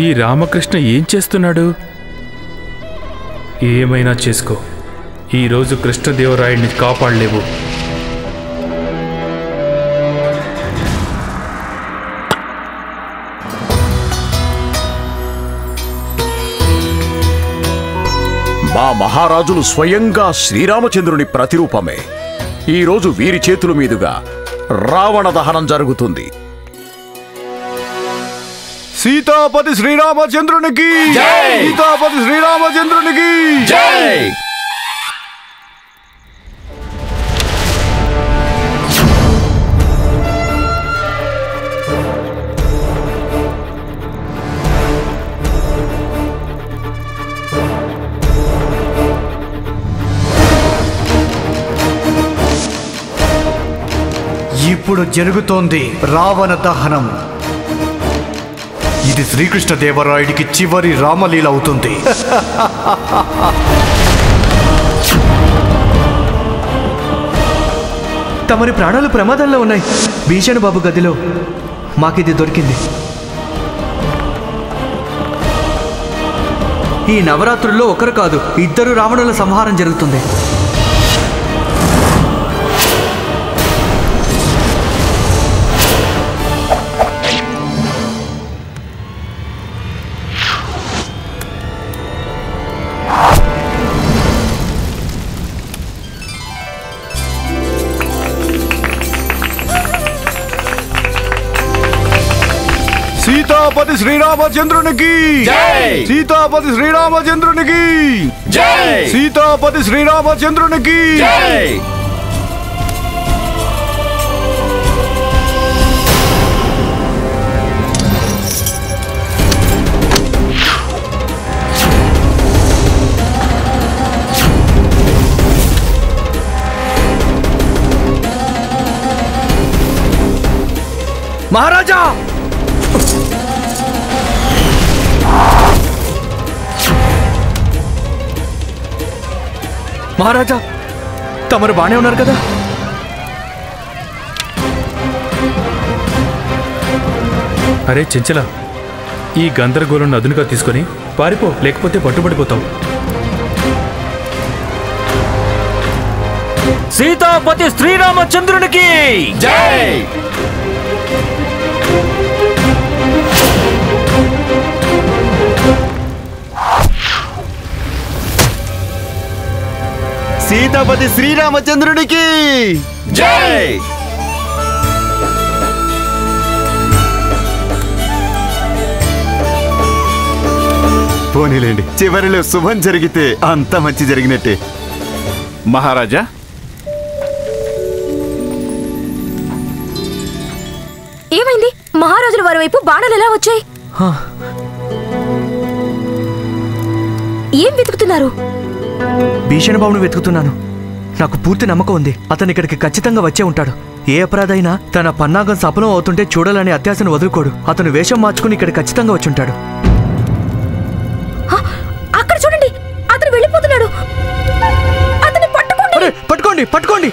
ఈ రామకృష్ణ ఏం చేస్తున్నాడు? ఏమైనా చేసుకో, ఈరోజు కృష్ణదేవరాయుడిని కాపాడలేవు. మా మహారాజులు స్వయంగా శ్రీరామచంద్రుని ప్రతిరూపమే. ఈరోజు వీరి చేతుల మీదుగా రావణ దహనం జరుగుతుంది. సీతాపతి శ్రీరామచంద్రునికి జై! సీతాపతి శ్రీరామచంద్రునికి జై! ఇప్పుడు జరుగుతోంది రావణ దహనం. ఇది శ్రీకృష్ణదేవరాయుడికి చివరి రామలీల అవుతుంది. తమరి ప్రాణాలు ప్రమాదంలో ఉన్నాయి. భీషణ బాబు గదిలో మాకిది దొరికింది. ఈ నవరాత్రుల్లో ఒకరు కాదు, ఇద్దరు రావణుల సంహారం జరుగుతుంది. సీతాపతి శ్రీరామచంద్రునికి జై! సీతాపతి శ్రీరామచంద్రునికి జై! సీతాపతి శ్రీరామచంద్రునికి జై! మహారాజా! మహారాజా, తమరు బానే ఉన్నారు కదా? అరే చెంచల, ఈ గందరగోళం అదునుగా తీసుకొని పారిపో, లేకపోతే పట్టుబడిపోతావు. సీతాపతి శ్రీరామచంద్రునికి జై! సీతాపతి శ్రీరామచంద్రునికి జై! పోనీలేండి, చివరిలో శుభం జరిగితే అంత మంచి జరిగినట్టే. మహారాజా, ఏమైంది? మహారాజుల వారి వైపు బాణాలు ఎలా వచ్చాయి? ఏం వెతుకుతున్నారు? భీషణ బాబును వెతుకుతున్నాను. నాకు పూర్తి నమ్మకం ఉంది, అతను ఇక్కడికి ఖచ్చితంగా వచ్చే ఉంటాడు. ఏ అపరాధైనా తన పన్నాగం సఫలం అవుతుంటే చూడాలనే అత్యాశను వదులుకోడు. అతను వేషం మార్చుకుని ఇక్కడ ఖచ్చితంగా వచ్చి ఉంటాడు. అక్కడ చూడండి, అతను వెళ్ళిపోతున్నాడు. అతన్ని పట్టుకోండి! పట్టుకోండి, పట్టుకోండి!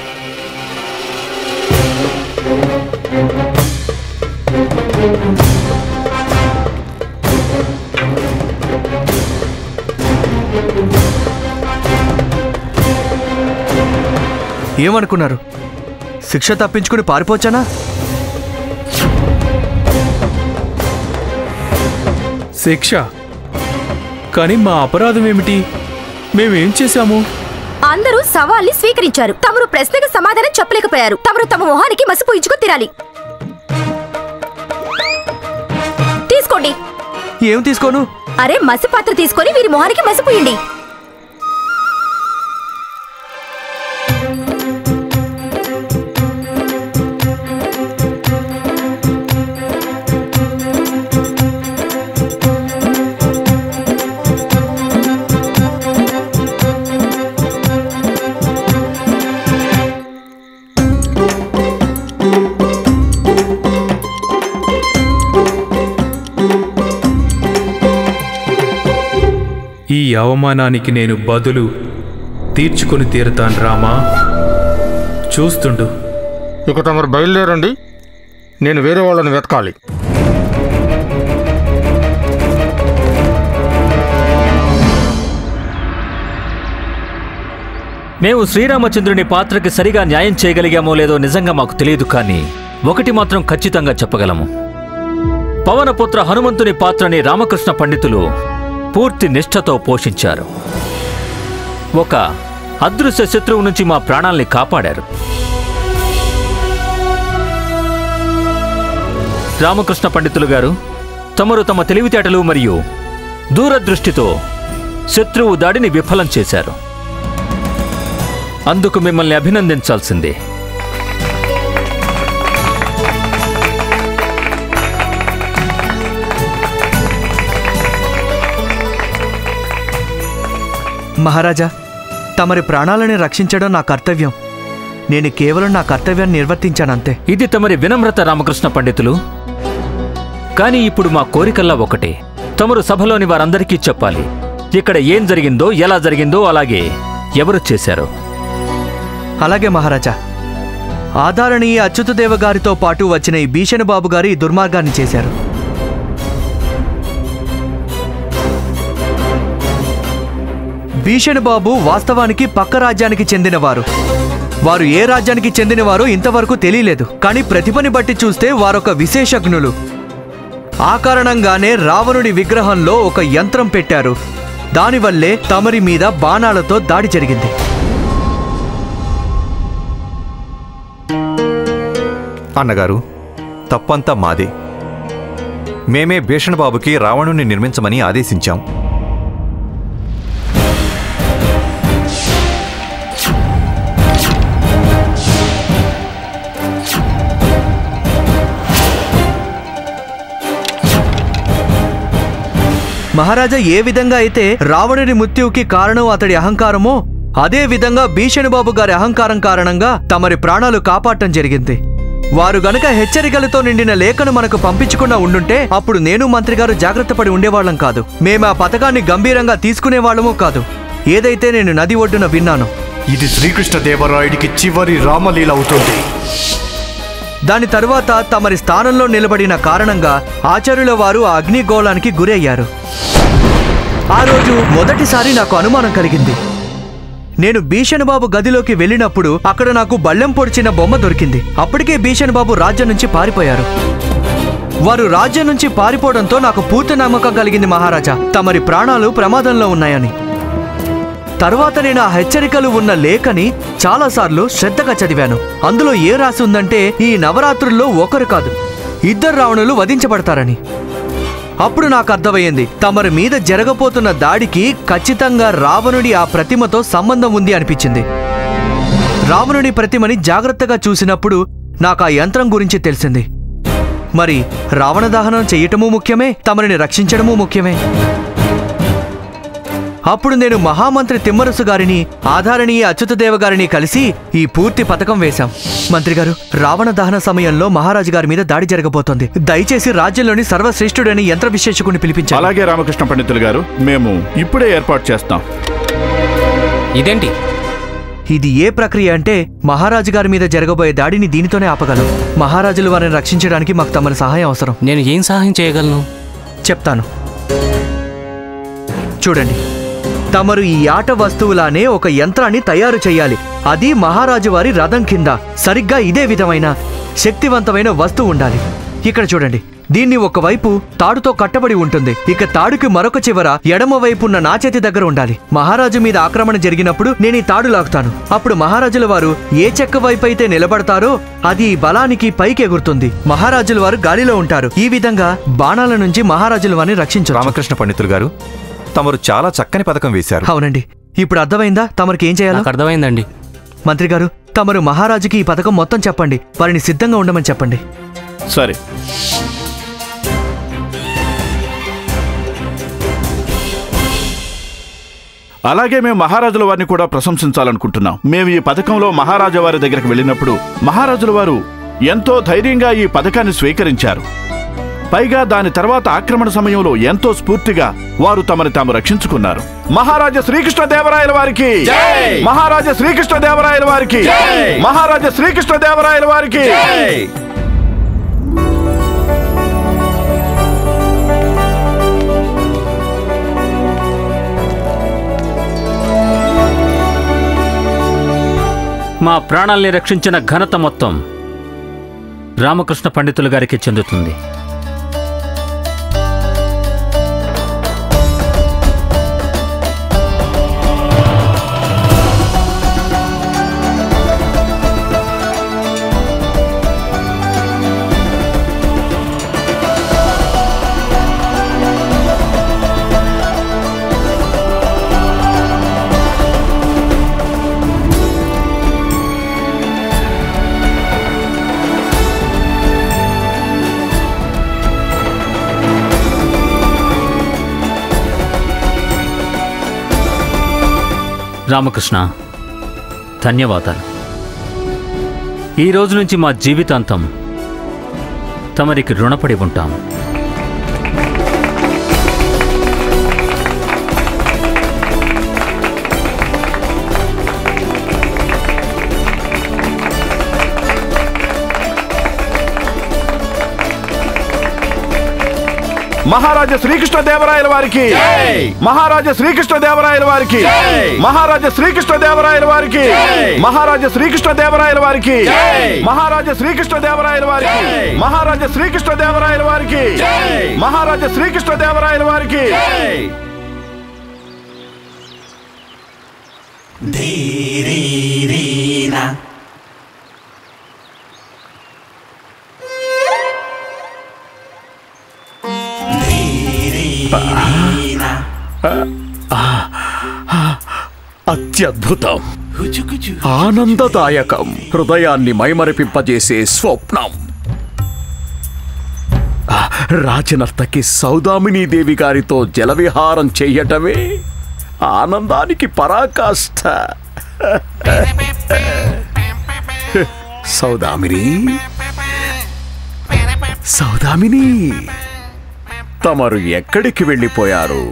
ఏమనుకున్నారు? శిక్ష తప్పించుకుని పారిపోవచ్చానా? శిక్ష? కానీ మా అపరాధం ఏమిటి? మేమేం చేశాము? అందరూ సవాల్ని స్వీకరించారు. తమరు ప్రశ్నకు సమాధానం చెప్పలేకపోయారు. తమరు తమ మొహానికి మసిపూయించుకు తినాలి. తీసుకోండి. ఏం తీసుకోను? అరే, మసి పాత్ర తీసుకొని వీరి మొహానికి మసిపూయండి. ఈ అవమానానికి నేను బదులు తీర్చుకొని తీరుతాను రామా. చూస్తుండు. ఇక తమరు బయలుదేరండి, నేను వేరే వాళ్ళని వెతకాలి. మేము శ్రీరామచంద్రుని పాత్రకి సరిగా న్యాయం చేయగలిగామో లేదో నిజంగా మాకు తెలియదు, కానీ ఒకటి మాత్రం ఖచ్చితంగా చెప్పగలము. పవనపుత్ర హనుమంతుని పాత్రని రామకృష్ణ పండితులు పూర్తి నిష్ఠతో పోషించారు. ఒక అదృశ్య శత్రువు నుంచి మా ప్రాణాల్ని కాపాడారు. రామకృష్ణ పండితులు గారు, తమరు తమ తెలివితేటలు మరియు దూరదృష్టితో శత్రువు దాడిని విఫలం చేశారు. అందుకు మిమ్మల్ని అభినందించాల్సిందే. మహారాజా, తమరి ప్రాణాలని రక్షించడం నా కర్తవ్యం. నేను కేవలం నా కర్తవ్యాన్ని నిర్వర్తించానంతే. ఇది తమరి వినమ్రత రామకృష్ణ పండితులు. కానీ ఇప్పుడు మా కోరికల్లా ఒకటే. తమరు సభలోని వారందరికీ చెప్పాలి ఇక్కడ ఏం జరిగిందో, ఎలా జరిగిందో, అలాగే ఎవరు చేశారో. అలాగే మహారాజా. ఆధారణీయ అచ్యుతదేవ గారితో పాటు వచ్చిన ఈ భీషణ బాబు గారు ఈ దుర్మార్గాన్ని చేశారు. భీషణ బాబు వాస్తవానికి పక్క రాజ్యానికి చెందినవారు. వారు ఏ రాజ్యానికి చెందినవారో ఇంతవరకు తెలియలేదు. కానీ ప్రతిభని బట్టి చూస్తే వారొక విశేషజ్ఞులు. ఆ కారణంగానే రావణుడి విగ్రహంలో ఒక యంత్రం పెట్టారు. దానివల్లే తమరి మీద బాణాలతో దాడి జరిగింది. అన్నగారు, తప్పంతా మాదే. మేమే భీషణబాబుకి రావణుని నిర్మించమని ఆదేశించాం. మహారాజా, ఏ విధంగా అయితే రావణుడి మృత్యువుకి కారణం అతడి అహంకారమో, అదే విధంగా భీషణబాబు గారి అహంకారం కారణంగా తమరి ప్రాణాలు కాపాడటం జరిగింది. వారు గనక హెచ్చరికలతో నిండిన లేఖను మనకు పంపించకుండా ఉండుంటే అప్పుడు నేను మంత్రి గారు జాగ్రత్త పడి ఉండేవాళ్ళం కాదు. మేము ఆ పథకాన్ని గంభీరంగా తీసుకునేవాళ్ళమో కాదు. ఏదైతే నేను నది ఒడ్డున విన్నాను, ఇది శ్రీకృష్ణదేవరాయుడికి చివరి రామలీల అవుతుంది. దాని తరువాత తమరి స్థానంలో నిలబడిన కారణంగా ఆచార్యుల వారు ఆ అగ్నిగోళానికి గురయ్యారు. ఆ రోజు మొదటిసారి నాకు అనుమానం కలిగింది. నేను భీషణబాబు గదిలోకి వెళ్ళినప్పుడు అక్కడ నాకు బళ్ళెం పొడిచిన బొమ్మ దొరికింది. అప్పటికే భీషణబాబు రాజ్యం నుంచి పారిపోయారు. వారు రాజ్యం నుంచి పారిపోవడంతో నాకు పూర్తి నమ్మకం కలిగింది మహారాజా, తమరి ప్రాణాలు ప్రమాదంలో ఉన్నాయని. తరువాత నేను ఆ హెచ్చరికలు ఉన్న లేఖని చాలాసార్లు శ్రద్ధగా చదివాను. అందులో ఏ రాసి ఉందంటే ఈ నవరాత్రుల్లో ఒకరు కాదు, 2 రావణులు వధించబడతారని. అప్పుడు నాకు అర్థమయ్యింది, తమరి మీద జరగబోతున్న దాడికి ఖచ్చితంగా రావణుడి ఆ ప్రతిమతో సంబంధం ఉంది అనిపించింది. రావణుడి ప్రతిమని జాగ్రత్తగా చూసినప్పుడు నాకు ఆ యంత్రం గురించి తెలిసింది. మరి రావణ దహనం చెయ్యటమూ ముఖ్యమే, తమరిని రక్షించడమూ ముఖ్యమే. అప్పుడు నేను మహామంత్రి తిమ్మరసు గారిని, ఆధారణీయ అచ్యుతదేవ గారిని కలిసి ఈ పూర్తి పథకం వేశాం. మంత్రి గారు, రావణ దహన సమయంలో మహారాజు గారి మీద దాడి జరగబోతోంది. దయచేసి రాజ్యంలోని సర్వశ్రేష్ఠుడని యంత్ర విశేషకుని పిలిపించారు. అలాగే రామకృష్ణ పండితులు గారు, మేము ఇప్పుడే ఏర్పాటు చేస్తాం. ఇదేంటి? ఇది ఏ ప్రక్రియ అంటే మహారాజు గారి మీద జరగబోయే దాడిని దీనితోనే ఆపగలం. మహారాజులు వారిని రక్షించడానికి మాకు తమరి సహాయం అవసరం. నేను ఏం సహాయం చేయగలను? చెప్తాను, చూడండి. తమరు ఈ ఆట వస్తువులానే ఒక యంత్రాన్ని తయారు చేయాలి. అది మహారాజు వారి రథం కింద సరిగ్గా ఇదే విధమైన శక్తివంతమైన వస్తువు ఉండాలి. ఇక్కడ చూడండి, దీన్ని ఒకవైపు తాడుతో కట్టబడి ఉంటుంది. ఇక తాడుకి మరొక చివర ఎడమ వైపు ఉన్న నా చేతి దగ్గర ఉండాలి. మహారాజు మీద ఆక్రమణ జరిగినప్పుడు నేను ఈ తాడు లాగుతాను. అప్పుడు మహారాజుల వారు ఏ చెక్క వైపు అయితే నిలబడతారో అది బలానికి పైకి ఎగురుతుంది. మహారాజుల వారు గాలిలో ఉంటారు. ఈ విధంగా బాణాల నుంచి మహారాజుల వారిని రక్షించు. రామకృష్ణ పండితులు గారు, తమరు చాలా చక్కని పథకం వేశారు. అవునండి. ఇప్పుడు అర్థమైందా తమరికి ఏం చేయాలో? అర్థమైందండి. మంత్రి గారు, తమరు మహారాజుకి ఈ పథకం మొత్తం చెప్పండి. వారిని సిద్ధంగా ఉండమని చెప్పండి. సరే. అలాగే మేము మహారాజుల వారిని కూడా ప్రశంసించాలనుకుంటున్నాం. మేము ఈ పథకంలో మహారాజా వారి దగ్గరికి వెళ్ళినప్పుడు మహారాజుల వారు ఎంతో ధైర్యంగా ఈ పథకాన్ని స్వీకరించారు. పైగా దాని తర్వాత ఆక్రమణ సమయంలో ఎంతో స్ఫూర్తిగా వారు తమని తాము రక్షించుకున్నారు. మహారాజా శ్రీకృష్ణదేవరాయల వారికి, మహారాజా శ్రీకృష్ణదేవరాయల వారికి, మహారాజా శ్రీకృష్ణదేవరాయల వారికి. మా ప్రాణాల్ని రక్షించిన ఘనత మొత్తం రామకృష్ణ పండితులు గారికి చెందుతుంది. రామకృష్ణ, ధన్యవాదాలు. ఈ రోజు నుంచి మా జీవితాంతం తమరికి రుణపడి ఉంటాం. మహారాజా శ్రీకృష్ణదేవరాయల వారికి, మహారాజా శ్రీకృష్ణదేవరాయల వారికి, మహారాజా శ్రీకృష్ణదేవరాయల వారికి, మహారాజా శ్రీకృష్ణదేవరాయల వారికి, మహారాజా శ్రీకృష్ణదేవరాయల వారికి, మహారాజా శ్రీకృష్ణదేవరాయల వారికి, మహారాజా శ్రీకృష్ణదేవరాయల వారికి. అత్యద్భుతం, ఆనందదాయకం, హృదయాన్ని మైమరిపింపజేసే స్వప్నం. రాజనర్తకి సౌదామినీదేవి గారితో జలవిహారం చెయ్యటమే ఆనందానికి పరాకాష్ఠ. సౌదామిని, సౌదామిని, తమరు ఎక్కడికి వెళ్ళిపోయారు?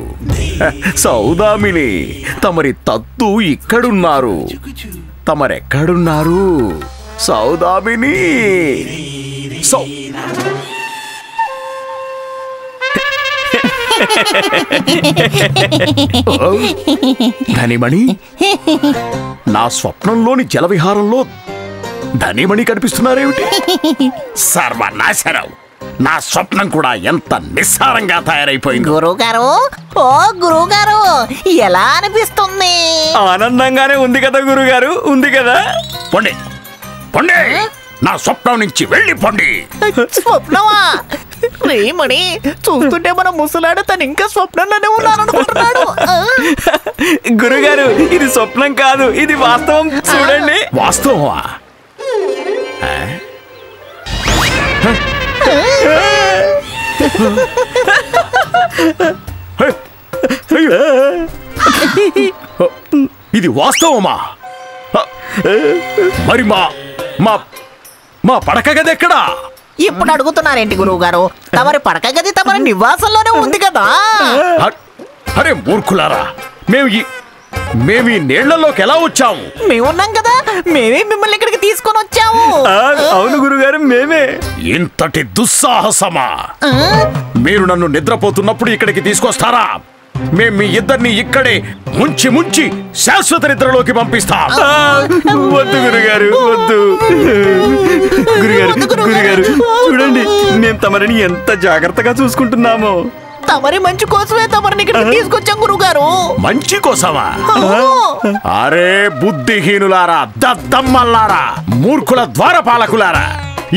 సౌదామిని, తమరి తత్తు ఇక్కడున్నారు. తమరెక్కడున్నారు సౌదామిని? ధనిమణి, నా స్వప్నంలోని జలవిహారంలో ధనిమణి కనిపిస్తున్నారేమిటి? సర్వనాశనం, నా స్వప్నం కూడా ఎంత నిస్సారంగా తయారైపోయింది. గురువుగారు, ఓ గురువుగారు, ఎలా అనిపిస్తుంది? ఆనందంగానే ఉంది కదా గురుగారు, ఉంది కదా. పొండి పొండి, నా స్వప్నం నుంచి వెళ్ళిపోండి. స్వప్నమా? రేమణి, చూస్తుంటే మన ముసలాడు తను ఇంకా స్వప్నంలోనే ఉన్నారనుకుంటున్నాడు. గురుగారు, ఇది స్వప్నం కాదు, ఇది వాస్తవం. చూడండి. వాస్తవమా? ఇది వాస్తవమా? మరి మా మా పడక గది ఎక్కడా? ఇప్పుడు అడుగుతున్నారేంటి గురువు గారు? తమరి పడక గది తమరి నివాసంలోనే ఉంది కదా. అరే మూర్ఖులారా, మేము ఈ నీళ్లలోకి ఎలా వచ్చాము? మేమున్నాం కదా, మేమే మిమ్మల్ని ఇక్కడికి తీసుకొని వచ్చాము. అవును గురుగారు, మేమే. ఇంతటి దుస్సాహసమా? మీరు నన్ను నిద్రపోతున్నప్పుడు ఇక్కడికి తీసుకొస్తారా? మేం మీ ఇద్దరిని ఇక్కడే ముంచి ముంచి శాశ్వత నిద్రలోకి పంపిస్తాం. వద్దు గురుగారు, వద్దు. గురుగారు చూడండి, మేము తమరిని ఎంత జాగ్రత్తగా చూసుకుంటున్నామో. తమరి మంచి కోసమే తమరిని ఇక్కడికి తీసుకొచ్చాం గురుగారు. మంచి కోసమా? అరే బుద్ధిహీనులారా, దద్దమ్మల్లారా, మూర్ఖుల ద్వారపాలకులారా,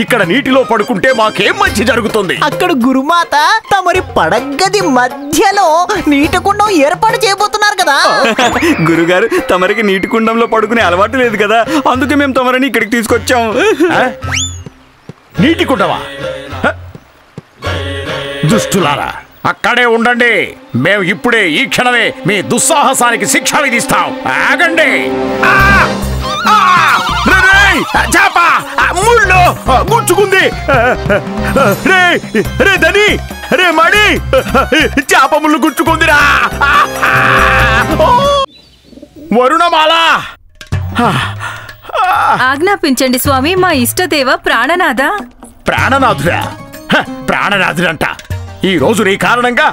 ఇక్కడ నీటిలో పడుకుంటే మాకేం మంచి జరుగుతుంది? అక్కడ గురుమాత తమరి పడగది మధ్యలో నీటి కుండం ఏర్పాటు చేయబోతున్నారు కదా. గురుగారు, తమరికి నీటి కుండంలో పడుకునే అలవాటు లేదు కదా, అందుకే మేము తమరిని ఇక్కడికి తీసుకొచ్చాం. నీటి కుండమా? దుష్టులారా, అక్కడే ఉండండి. మేము ఇప్పుడే ఈ క్షణమే మీ దుస్సాహసానికి శిక్ష విధిస్తాం. ఆగండి. చాప ముళ్ళు గుచ్చుకుంది. రే ధని, రే మడి, చాప ముళ్ళు గుచ్చుకుందిరా. వరుణమాల, ఆజ్ఞాపించండి స్వామి, మా ఇష్టదేవ ప్రాణనాథ. ప్రాణనాథుడా? ప్రాణనాథుడంట. ఈ రోజు నీ కారణంగా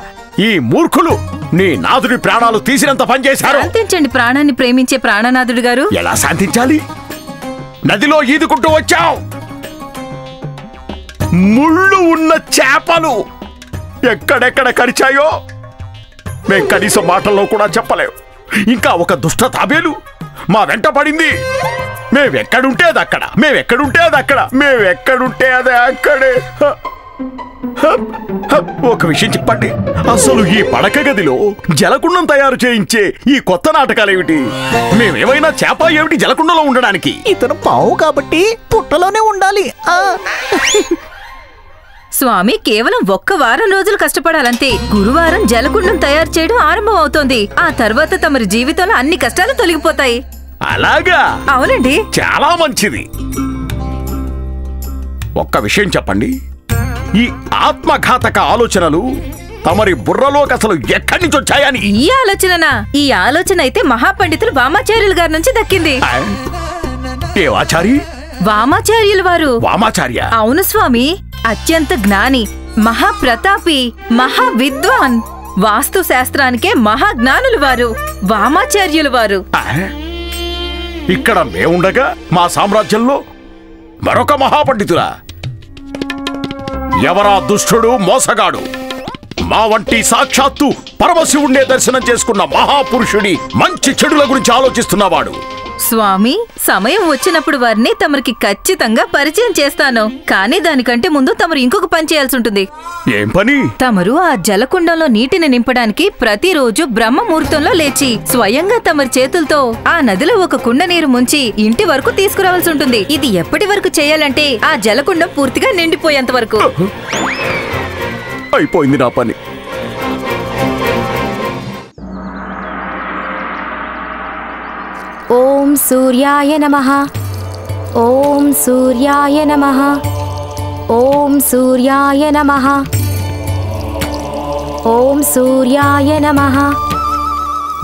ఈ మూర్ఖులు నీ నాథుడి ప్రాణాలు తీసినంత పనిచేశారు. శాంతించండి ప్రాణాన్ని ప్రేమించే ప్రాణనాథుడు గారు. ఎలా శాంతించాలి? నదిలో ఈదుకుంటూ వచ్చావు. ముళ్ళు ఉన్న చేపలు ఎక్కడెక్కడ కరిచాయో మేం కనీసం మాటల్లో కూడా చెప్పలేవు. ఇంకా ఒక దుష్ట తాబేలు మా వెంట పడింది. మేమెక్కడుంటే అది అక్కడ, మేమెక్కడుంటే అది అక్కడ, మేమెక్కడుంటే అది అక్కడే. ఒక విషయం చెప్పండి, అసలు ఈ పడక గదిలో జలకుండం తయారు చేయించే ఈ కొత్త నాటకాలేమిటి? మేమేమైనా చేప ఏమిటి జలకుండంలో ఉండడానికి? ఇతను పావు కాబట్టి పుట్టలోనే ఉండాలి. స్వామి కేవలం ఒక్క వారం రోజులు కష్టపడాలంతే. గురువారం జలకుండం తయారు చేయడం ఆరంభం అవుతోంది. ఆ తర్వాత తమరి జీవితంలో అన్ని కష్టాలు తొలగిపోతాయి. అలాగా? అవునండి. చాలా మంచిది. ఒక్క విషయం చెప్పండి, ఈ ఆత్మఘాతక ఆలోచనలు తమరి బుర్రలోకి అసలు ఎక్కడి నుంచి వచ్చాయని? ఈ ఆలోచననా? ఈ ఆలోచన అయితే మహాపండితులు వామాచార్యులు గారి నుంచి దక్కింది. ఏ ఆచారి? వామాచార్యులు వారు. వామాచార్య? అవును స్వామి, అత్యంత జ్ఞాని, మహాప్రతాపి, మహా విద్వాన్, వాస్తు శాస్త్రానికే మహాజ్ఞానులు వారు వామాచార్యులు వారు. ఇక్కడ మేముండగా మా సామ్రాజ్యంలో మరొక మహాపండితులా? ఎవరా దుష్టుడు, మోసగాడు? మా వంటి సాక్షాత్తు పరమశివుణ్ణే దర్శనం చేసుకున్న మహాపురుషుడి మంచి చెడుల గురించి ఆలోచిస్తున్నవాడు. స్వామి, సమయం వచ్చినప్పుడు వారిని తమరికి ఖచ్చితంగా పరిచయం చేస్తాను. కానీ దానికంటే ముందు తమరు ఇంకొక పని చేయాల్సి ఉంటుంది. ఏం పని? తమరు ఆ జలకుండంలో నీటిని నింపడానికి ప్రతిరోజు బ్రహ్మముహూర్తంలో లేచి స్వయంగా తమరి చేతులతో ఆ నదిలో ఒక కుండ నీరు ముంచి ఇంటి వరకు తీసుకురావాల్సి ఉంటుంది. ఇది ఎప్పటి వరకు చేయాలంటే ఆ జలకుండం పూర్తిగా నిండిపోయేంత వరకు. అయిపోయింది నా పని. ఓం సూర్యాయ నమః. ఓం సూర్యాయ నమః. ఓం సూర్యాయ నమః. ఓం సూర్యాయ నమః.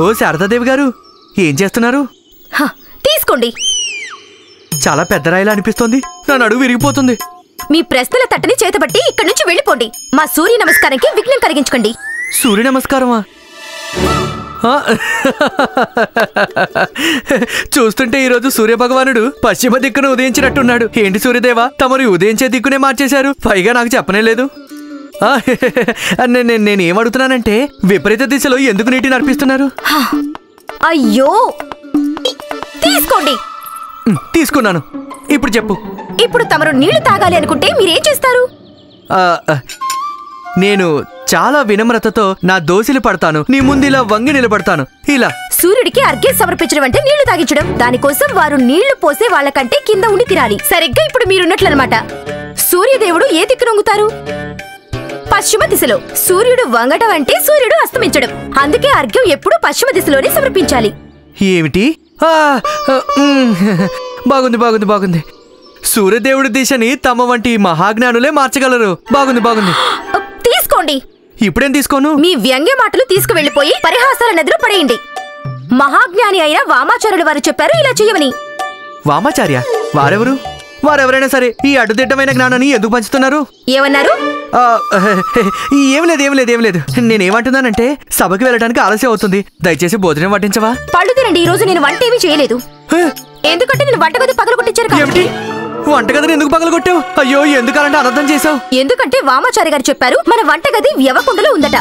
ఓ శారదాదేవి గారు, ఏం చేస్తున్నారు? తీసుకోండి. చాలా పెద్ద రాయిలా అనిపిస్తోంది. నా నడుము విరిగిపోతుంది. మీ ప్రశ్నల తట్టని చేతబట్టి ఇక్కడి నుంచి వెళ్ళిపోండి. మా సూర్య నమస్కారానికి విఘ్నం కలిగించకండి. సూర్య నమస్కారమా? చూస్తుంటే ఈరోజు సూర్యభగవానుడు పశ్చిమ దిక్కును ఉదయించినట్టున్నాడు. ఏంటి సూర్యదేవా, తమరు ఉదయించే దిక్కునే మార్చేశారు, పైగా నాకు చెప్పనే లేదు. నేనేమడుగుతున్నానంటే విపరీత దిశలో ఎందుకు నీటిని అర్పిస్తున్నారు? అయ్యో, తీసుకోండి. తీసుకున్నాను. ఇప్పుడు చెప్పు. ఇప్పుడు తమరు నీళ్లు తాగాలి అనుకుంటే మీరేం చేస్తారు? నేను చాలా వినమ్రతతో నా దోసిలు పడతాను. నీ ముందు ఇలా వంగి నిలబడతాను. ఇలా సూర్యుడికి అర్ఘ్యం సమర్పించడం అంటే నీళ్లు తాగించడం. దానికోసం వారు నీళ్లు పోసే వాళ్ళకంటే కింద ఉండి తినాలి. సరిగ్గా ఇప్పుడు మీరున్నట్లనమాట. సూర్యదేవుడు ఏ దిక్కు నొంగుతారు? పశ్చిమ దిశలో. సూర్యుడు వంగడం అంటే సూర్యుడు అస్తమించడం. అందుకే అర్ఘ్యం ఎప్పుడూ పశ్చిమ దిశలోనే సమర్పించాలి. ఏమిటి? బాగుంది బాగుంది బాగుంది. సూర్యదేవుడి దిశని తమ వంటి మహాజ్ఞానులే మార్చగలరు. బాగుంది బాగుంది. తీసుకోండి. ఇప్పుడేం తీసుకోను? మీ వ్యంగ్య మాటలు తీసుకువెళ్లిపోయి పరిహాసాల నదిలో పడేయండి. మహాజ్ఞాని అయిన వామాచార్యులు వారు చెప్పారు ఇలా చేయమని. వామాచార్య? వారెవరు? వారెవరైనా సరే ఈ అడ్డుదిడ్డమైన జ్ఞానాన్ని ఎందుకు పంచుతున్నారు? ఏమన్నారు? ఏం లేదు. నేనేమంటున్నానంటే సభకి వెళ్ళడానికి ఆలస్యం అవుతుంది. దయచేసి భోజనం వడ్డించవా? పళ్ళు తినండి. ఈ రోజు నేను వంట ఏమీ చేయలేదు. ఎందుకంటే నేను వంటగది పగలగొట్టించారు కాబట్టి. వంటగదిని ఎందుకు పగలగొట్టావు? అయ్యో, ఎందుకంటే అనర్థం చేశావు. ఎందుకంటే వామాచార్య గారు చెప్పారు మన వంటగది వ్యవకుండలో ఉందట.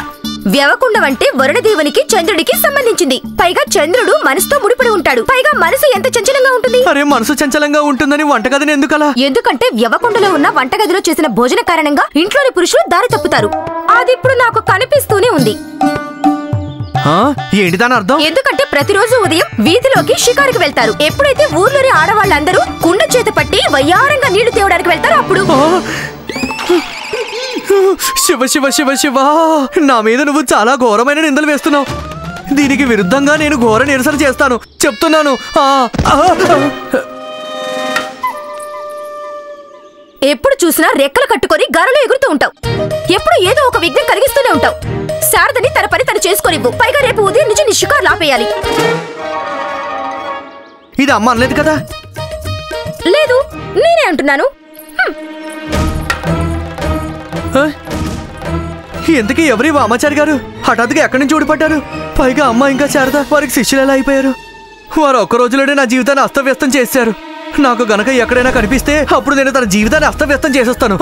వ్యవకుండం అంటే వరుణదేవునికి చంద్రుడికి సంబంధించింది. పైగా చంద్రుడు మనసుతో ముడిపడి ఉంటాడు. పైగా మనసు ఎంత చంచలంగా ఉంటుంది. అరే, మనసు చంచలంగా ఉంటుందని వంటగదిని ఎందుకలా? ఎందుకంటే వ్యవకుండలో ఉన్న వంటగదిలో చేసిన భోజన కారణంగా ఇంట్లోని పురుషులు దారి తప్పుతారు. అది ఇప్పుడు నాకు కనిపిస్తూనే ఉంది. ఏంటి దాని అర్థం? ఎందుకంటే ప్రతిరోజు ఉదయం వీధిలోకి షికారుకు వెళ్తారు. ఎప్పుడైతే ఊర్లోని ఆడవాళ్ళందరూ కుండ చేత పట్టి వయ్యారంగా నీళ్లు తేవడానికి వెళ్తారు అప్పుడు. శివ శివ శివ శివ, నా మీద నువ్వు చాలా ఘోరమైన నిందలు వేస్తున్నావు. దీనికి విరుద్ధంగా నేను ఘోర నిరసన చేస్తాను, చెప్తున్నాను. ఎప్పుడు చూసినా రెక్కలు కట్టుకొని గరలో ఎగురుతూ ఉంటావు. ఎప్పుడు ఏదో ఒక విఘ్నం కలిగిస్తూనే ఉంటావు. శారదని తన పని తను చేసుకోనివ్వు. పైగా రేపు ఉదయం నుంచి నీ షికారు లాపేయాలి. ఇది అమ్మ అనలేదు కదా? లేదు, నేనే అంటున్నాను. ఎందుకు ఎవరి వామాచారి గారు హఠాత్తుగా ఎక్కడి నుంచి ఊడిపడ్డారు? పైగా అమ్మ ఇంకా శారద వారికి శిష్యులు ఎలా అయిపోయారు? వారు ఒక్క రోజులోనే నా జీవితాన్ని అస్తవ్యస్తం చేశారు. నాకు గనక ఎక్కడైనా కనిపిస్తే అప్పుడు నేను తన జీవితాన్ని అస్తవ్యస్తం చేసేస్తాను.